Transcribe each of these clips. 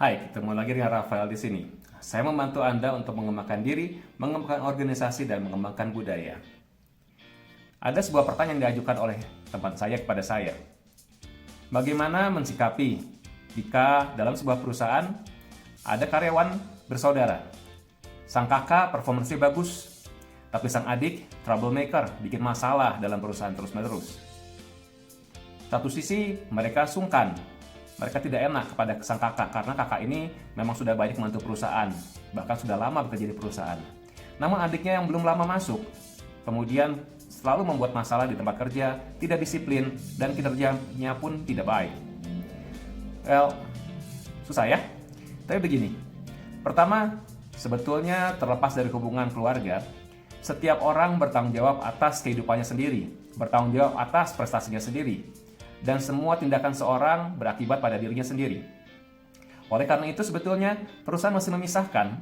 Hai, ketemu lagi dengan Rafael di sini. Saya membantu Anda untuk mengembangkan diri, mengembangkan organisasi, dan mengembangkan budaya. Ada sebuah pertanyaan yang diajukan oleh teman saya kepada saya. Bagaimana mensikapi jika dalam sebuah perusahaan ada karyawan bersaudara? Sang kakak performance bagus, tapi sang adik troublemaker, bikin masalah dalam perusahaan terus-menerus. Satu sisi mereka sungkan, mereka tidak enak kepada sang kakak karena kakak ini memang sudah banyak membantu perusahaan, bahkan sudah lama bekerja di perusahaan. Namun adiknya yang belum lama masuk, kemudian selalu membuat masalah di tempat kerja, tidak disiplin, dan kinerjanya pun tidak baik. Well, susah ya? Tapi begini, pertama, sebetulnya terlepas dari hubungan keluarga, setiap orang bertanggung jawab atas kehidupannya sendiri, bertanggung jawab atas prestasinya sendiri, dan semua tindakan seorang berakibat pada dirinya sendiri. Oleh karena itu sebetulnya perusahaan masih memisahkan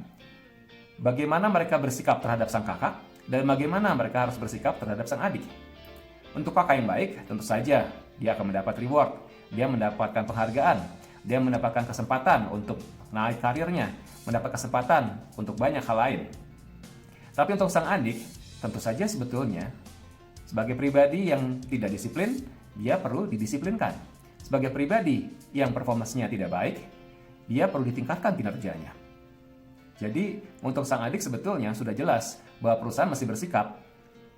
bagaimana mereka bersikap terhadap sang kakak dan bagaimana mereka harus bersikap terhadap sang adik. Untuk kakak yang baik, tentu saja dia akan mendapat reward, dia mendapatkan penghargaan, dia mendapatkan kesempatan untuk naik karirnya, mendapat kesempatan untuk banyak hal lain. Tapi untuk sang adik, tentu saja sebetulnya sebagai pribadi yang tidak disiplin, dia perlu didisiplinkan. Sebagai pribadi yang performanya tidak baik, dia perlu ditingkatkan kinerjanya. Jadi, untuk sang adik sebetulnya sudah jelas bahwa perusahaan masih bersikap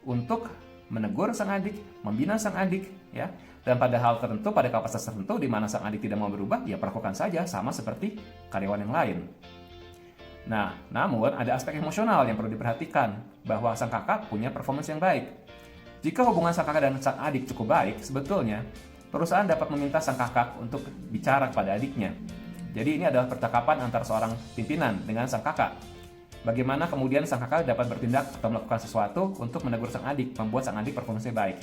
untuk menegur sang adik, membina sang adik, ya. Dan pada hal tertentu, pada kapasitas tertentu di mana sang adik tidak mau berubah, ya perlakukan saja sama seperti karyawan yang lain. Nah, namun ada aspek emosional yang perlu diperhatikan bahwa sang kakak punya performance yang baik. Jika hubungan sang kakak dan sang adik cukup baik, sebetulnya perusahaan dapat meminta sang kakak untuk bicara kepada adiknya. Jadi ini adalah percakapan antara seorang pimpinan dengan sang kakak. Bagaimana kemudian sang kakak dapat bertindak atau melakukan sesuatu untuk menegur sang adik, membuat sang adik performanya baik.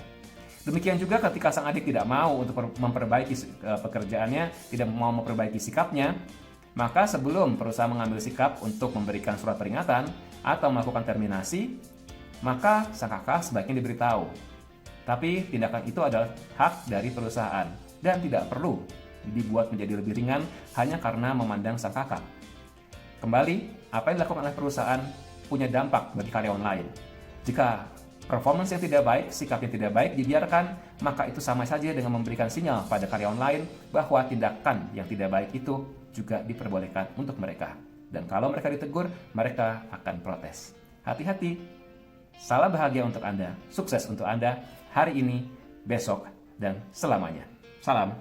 Demikian juga ketika sang adik tidak mau untuk memperbaiki pekerjaannya, tidak mau memperbaiki sikapnya, maka sebelum perusahaan mengambil sikap untuk memberikan surat peringatan atau melakukan terminasi, maka sang kakak sebaiknya diberitahu. Tapi tindakan itu adalah hak dari perusahaan dan tidak perlu dibuat menjadi lebih ringan hanya karena memandang sang kakak. Kembali, apa yang dilakukan oleh perusahaan punya dampak bagi karyawan lain. Jika performance yang tidak baik, sikap yang tidak baik dibiarkan, maka itu sama saja dengan memberikan sinyal pada karyawan lain bahwa tindakan yang tidak baik itu juga diperbolehkan untuk mereka. Dan kalau mereka ditegur, mereka akan protes. Hati-hati. Salam bahagia untuk Anda, sukses untuk Anda hari ini, besok, dan selamanya. Salam.